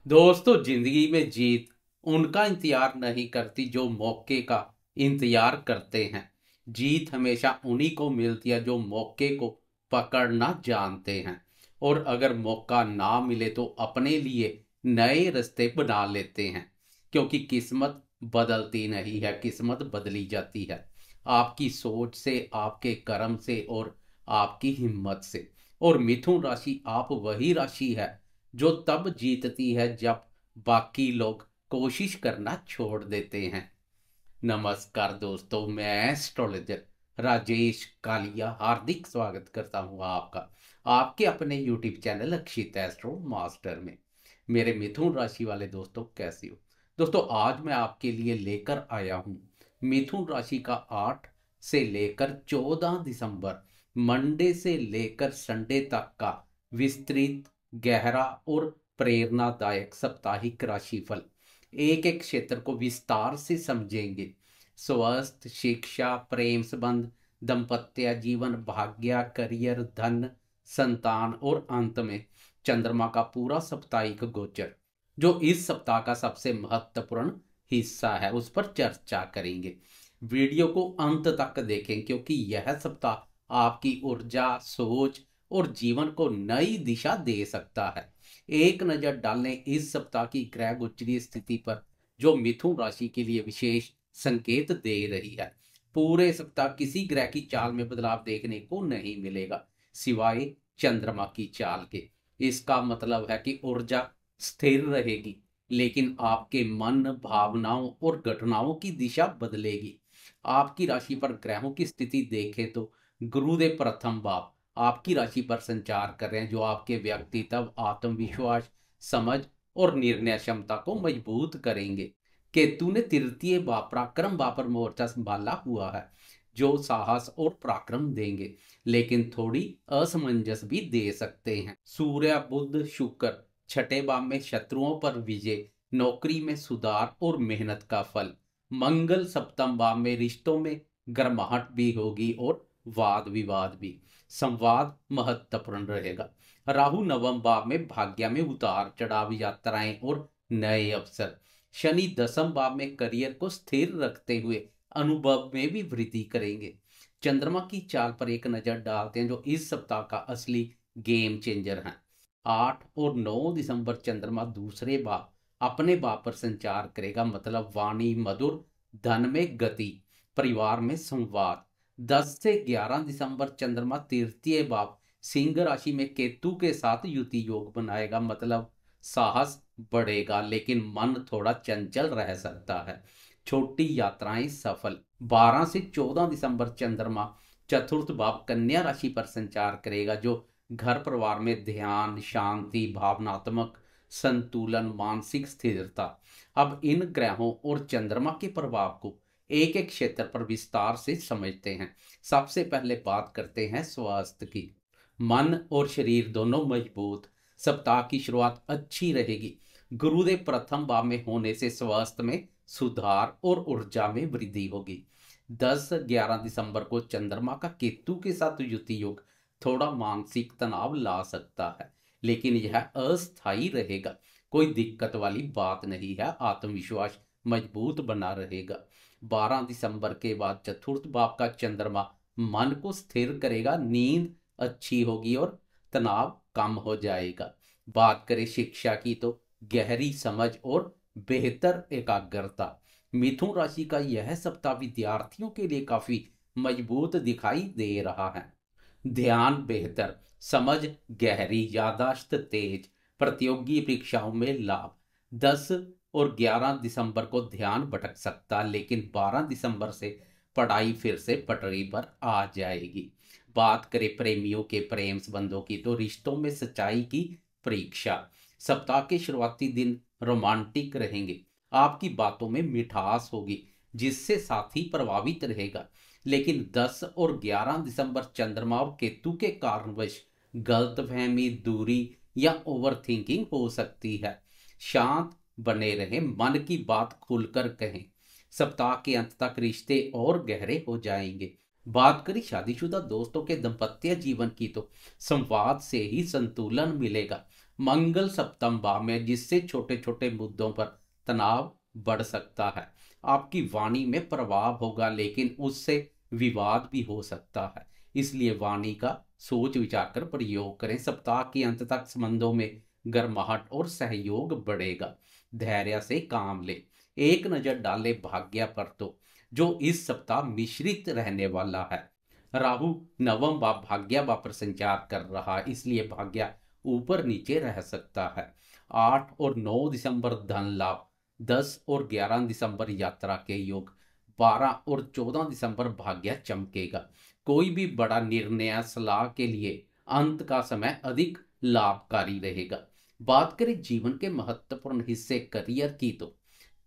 दोस्तों, जिंदगी में जीत उनका इंतजार नहीं करती जो मौके का इंतजार करते हैं। जीत हमेशा उन्हीं को मिलती है जो मौके को पकड़ना जानते हैं। और अगर मौका ना मिले तो अपने लिए नए रास्ते बना लेते हैं। क्योंकि किस्मत बदलती नहीं है, किस्मत बदली जाती है आपकी सोच से, आपके कर्म से और आपकी हिम्मत से। और मिथुन राशि आप वही राशि है जो तब जीतती है जब बाकी लोग कोशिश करना छोड़ देते हैं। नमस्कार दोस्तों, मैं एस्ट्रोलॉजर राजेश कालिया हार्दिक स्वागत करता हूं आपका आपके अपने यूट्यूब चैनल अक्षित एस्ट्रो मास्टर में। मेरे मिथुन राशि वाले दोस्तों, कैसे हो? दोस्तों, आज मैं आपके लिए लेकर आया हूं मिथुन राशि का 8 से लेकर 14 दिसंबर मंडे से लेकर संडे तक का विस्तृत, गहरा और प्रेरणादायक साप्ताहिक राशिफल। एक एक क्षेत्र को विस्तार से समझेंगे। स्वास्थ्य, शिक्षा, प्रेम संबंध, दाम्पत्य जीवन, भाग्य, करियर, धन, संतान और अंत में चंद्रमा का पूरा साप्ताहिक गोचर, जो इस सप्ताह का सबसे महत्वपूर्ण हिस्सा है, उस पर चर्चा करेंगे। वीडियो को अंत तक देखें क्योंकि यह सप्ताह आपकी ऊर्जा, सोच और जीवन को नई दिशा दे सकता है। एक नजर डालने इस सप्ताह की ग्रह गोचरीय स्थिति पर, जो मिथुन राशि के लिए विशेष संकेत दे रही है। पूरे सप्ताह किसी ग्रह की चाल में बदलाव देखने को नहीं मिलेगा सिवाय चंद्रमा की चाल के। इसका मतलब है कि ऊर्जा स्थिर रहेगी, लेकिन आपके मन, भावनाओं और घटनाओं की दिशा बदलेगी। आपकी राशि पर ग्रहों की स्थिति देखें तो गुरुदेव प्रथम भाव आपकी राशि पर संचार कर रहे हैं, जो आपके व्यक्तित्व, आत्मविश्वास, समझ और निर्णय क्षमता को मजबूत करेंगे। केतु ने तृतीय भाव पराक्रम भाव पर मोर्चा संभाला हुआ है, जो साहस और पराक्रम देंगे, लेकिन थोड़ी असमंजस भी दे सकते हैं। सूर्य, बुध, शुक्र छठे भाव में शत्रुओं पर विजय, नौकरी में सुधार और मेहनत का फल। मंगल सप्तम भाव में रिश्तों में गर्माहट भी होगी और वाद विवाद भी। संवाद महत्वपूर्ण रहेगा। राहु नवम भाव में भाग्य में उतार चढ़ाव, यात्राएं और नए अवसर। शनि दसम भाव में करियर को स्थिर रखते हुए अनुभव में भी वृद्धि करेंगे। चंद्रमा की चाल पर एक नजर डालते हैं, जो इस सप्ताह का असली गेम चेंजर है। 8 और 9 दिसंबर चंद्रमा दूसरे भाव अपने भाव पर संचार करेगा, मतलब वाणी मधुर, धन में गति, परिवार में संवाद। 10 से 11 दिसंबर चंद्रमा तृतीय भाव सिंह राशि में केतु के साथ युति योग बनाएगा, मतलब साहस बढ़ेगा, लेकिन मन थोड़ा चंचल रह सकता है। छोटी यात्राएं सफल। 12 से 14 दिसंबर चंद्रमा चतुर्थ भाव कन्या राशि पर संचार करेगा, जो घर परिवार में ध्यान, शांति, भावनात्मक संतुलन, मानसिक स्थिरता। अब इन ग्रहों और चंद्रमा के प्रभाव को एक एक क्षेत्र पर विस्तार से समझते हैं। सबसे पहले बात करते हैं स्वास्थ्य की। मन और शरीर दोनों मजबूत। सप्ताह की शुरुआत अच्छी रहेगी। गुरुदेव प्रथम भाव में होने से स्वास्थ्य में सुधार और ऊर्जा में वृद्धि होगी। 10-11 दिसंबर को चंद्रमा का केतु के साथ युति योग थोड़ा मानसिक तनाव ला सकता है, लेकिन यह अस्थायी रहेगा। कोई दिक्कत वाली बात नहीं है, आत्मविश्वास मजबूत बना रहेगा। 12 दिसंबर के बाद चतुर्थ भाव का चंद्रमा मन को स्थिर करेगा, नींद अच्छी होगी और तनाव कम हो जाएगा। बात करें शिक्षा की तो गहरी समझ और बेहतर एकाग्रता। मिथुन राशि का यह सप्ताह विद्यार्थियों के लिए काफी मजबूत दिखाई दे रहा है। ध्यान बेहतर, समझ गहरी, यादाश्त तेज, प्रतियोगी परीक्षाओं में लाभ। 10 और 11 दिसंबर को ध्यान भटक सकता, लेकिन 12 दिसंबर से पढ़ाई फिर से पटरी पर आ जाएगी। बात करें प्रेमियों के प्रेम संबंधों की तो रिश्तों में सच्चाई की परीक्षा। सप्ताह के शुरुआती दिन रोमांटिक रहेंगे। आपकी बातों में मिठास होगी, जिससे साथी प्रभावित रहेगा, लेकिन 10 और 11 दिसंबर चंद्रमा और केतु के कारणवश गलतफहमी, दूरी या ओवरथिंकिंग हो सकती है। शांत बने रहें, मन की बात खुलकर कहें। सप्ताह के अंत तक रिश्ते और गहरे हो जाएंगे। बात करें शादीशुदा दोस्तों के दाम्पत्य जीवन की तो संवाद से ही संतुलन मिलेगा। मंगल सप्तम भाव में, जिससे छोटे छोटे मुद्दों पर तनाव बढ़ सकता है। आपकी वाणी में प्रभाव होगा, लेकिन उससे विवाद भी हो सकता है, इसलिए वाणी का सोच विचार कर प्रयोग करें। सप्ताह के अंत तक संबंधों में गर्माहट और सहयोग बढ़ेगा। धैर्य से काम ले। एक नजर डाले भाग्य पर तो, जो इस सप्ताह मिश्रित रहने वाला है। राहु नवम भाव भाग्य भाव पर संचार कर रहा है, इसलिए भाग्य ऊपर नीचे रह सकता है। 8 और 9 दिसंबर धन लाभ, 10 और 11 दिसंबर यात्रा के योग, 12 और 14 दिसंबर भाग्य चमकेगा। कोई भी बड़ा निर्णय सलाह के लिए अंत का समय अधिक लाभकारी रहेगा। बात करें जीवन के महत्वपूर्ण हिस्से करियर की, तो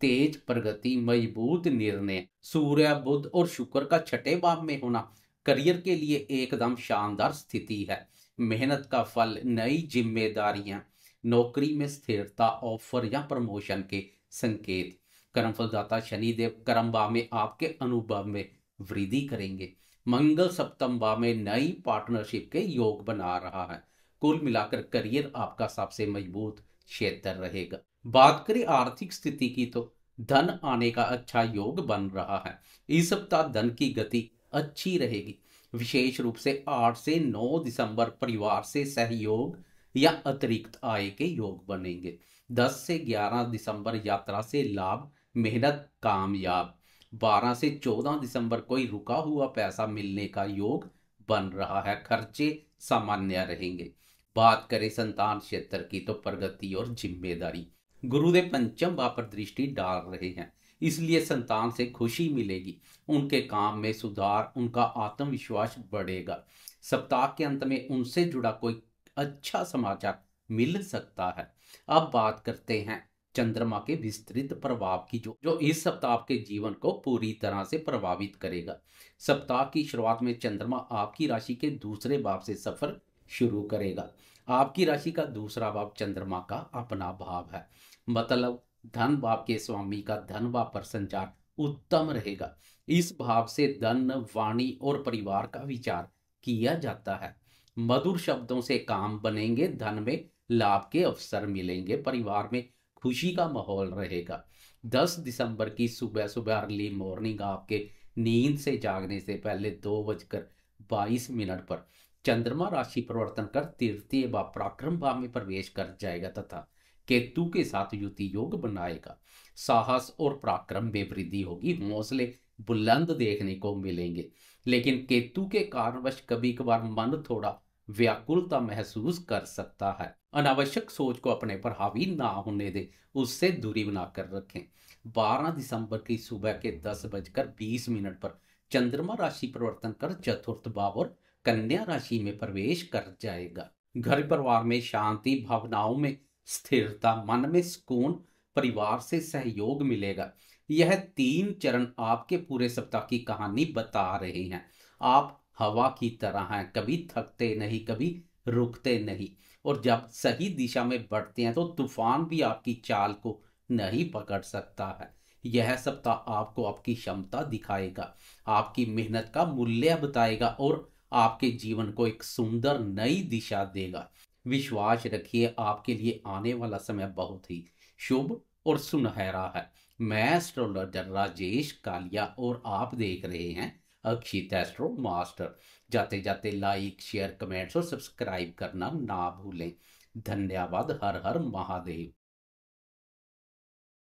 तेज प्रगति, मजबूत निर्णय, सूर्य बुध और शुक्र का छठे भाव में होना करियर के लिए एकदम शानदार स्थिति है। मेहनत का फल, नई जिम्मेदारियां, नौकरी में स्थिरता, ऑफर या प्रमोशन के संकेत। कर्मफलदाता शनिदेव कर्म भाव में आपके अनुभव में वृद्धि करेंगे। मंगल सप्तम भाव में नई पार्टनरशिप के योग बना रहा है। कुल मिलाकर करियर आपका सबसे मजबूत क्षेत्र रहेगा। बात करें आर्थिक स्थिति की, तो धन आने का अच्छा योग बन रहा है। इस सप्ताह धन की गति अच्छी रहेगी। विशेष रूप से 8 से 9 दिसंबर परिवार से सहयोग या अतिरिक्त आय के योग बनेंगे। 10 से 11 दिसंबर यात्रा से लाभ, मेहनत कामयाब। 12 से 14 दिसंबर कोई रुका हुआ पैसा मिलने का योग बन रहा है। खर्चे सामान्य रहेंगे। बात करें संतान क्षेत्र की, तो प्रगति और जिम्मेदारी। गुरुदेव पंचम भाव पर दृष्टि डाल रहे हैं, इसलिए संतान से खुशी मिलेगी। उनके काम में सुधार, उनका आत्मविश्वास बढ़ेगा। सप्ताह के अंत में उनसे जुड़ा कोई अच्छा समाचार मिल सकता है। अब बात करते हैं चंद्रमा के विस्तृत प्रभाव की, जो इस सप्ताह आपके जीवन को पूरी तरह से प्रभावित करेगा। सप्ताह की शुरुआत में चंद्रमा आपकी राशि के दूसरे भाव से सफर शुरू करेगा। आपकी राशि का दूसरा भाव चंद्रमा का अपना भाव है, मतलब धन भाव के स्वामी का धन भाव पर संचार उत्तम रहेगा। इस भाव से धन, वाणी और परिवार का विचार किया जाता है। मधुर शब्दों से काम बनेंगे, धन में लाभ के अवसर मिलेंगे, परिवार में खुशी का माहौल रहेगा। 10 दिसंबर की सुबह सुबह अर्ली मॉर्निंग आपके नींद से जागने से पहले 2:22 पर चंद्रमा राशि परिवर्तन कर तृतीय भाव पराक्रम भाव में प्रवेश कर जाएगा तथा केतु के साथ युति योग बनाएगा। साहस और पराक्रम में वृद्धि होगी, हौसले बुलंद देखने को मिलेंगे। लेकिन केतु के कारणवश कभी कभार मन थोड़ा व्याकुलता महसूस कर सकता है। अनावश्यक सोच को अपने पर हावी ना होने दे, उससे दूरी बनाकर रखें। 12 दिसंबर की सुबह के 10:20 पर चंद्रमा राशि परिवर्तन कर चतुर्थ भाव और कन्या राशि में प्रवेश कर जाएगा। घर परिवार में शांति, भावनाओं में स्थिरता, मन में सुकून, परिवार से सहयोग मिलेगा। यह 3 चरण आपके पूरे सप्ताह की कहानी बता रहे हैं। आप हवा की तरह हैं, कभी थकते नहीं, कभी रुकते नहीं, और जब सही दिशा में बढ़ते हैं तो तूफान भी आपकी चाल को नहीं पकड़ सकता है। यह सप्ताह आपको आपकी क्षमता दिखाएगा, आपकी मेहनत का मूल्य बताएगा और आपके जीवन को एक सुंदर नई दिशा देगा। विश्वास रखिए, आपके लिए आने वाला समय बहुत ही शुभ और सुनहरा है। मैं एस्ट्रोलॉजर राजेश कालिया और आप देख रहे हैं अक्षित एस्ट्रो मास्टर। जाते जाते लाइक, शेयर, कमेंट्स और सब्सक्राइब करना ना भूलें। धन्यवाद। हर हर महादेव।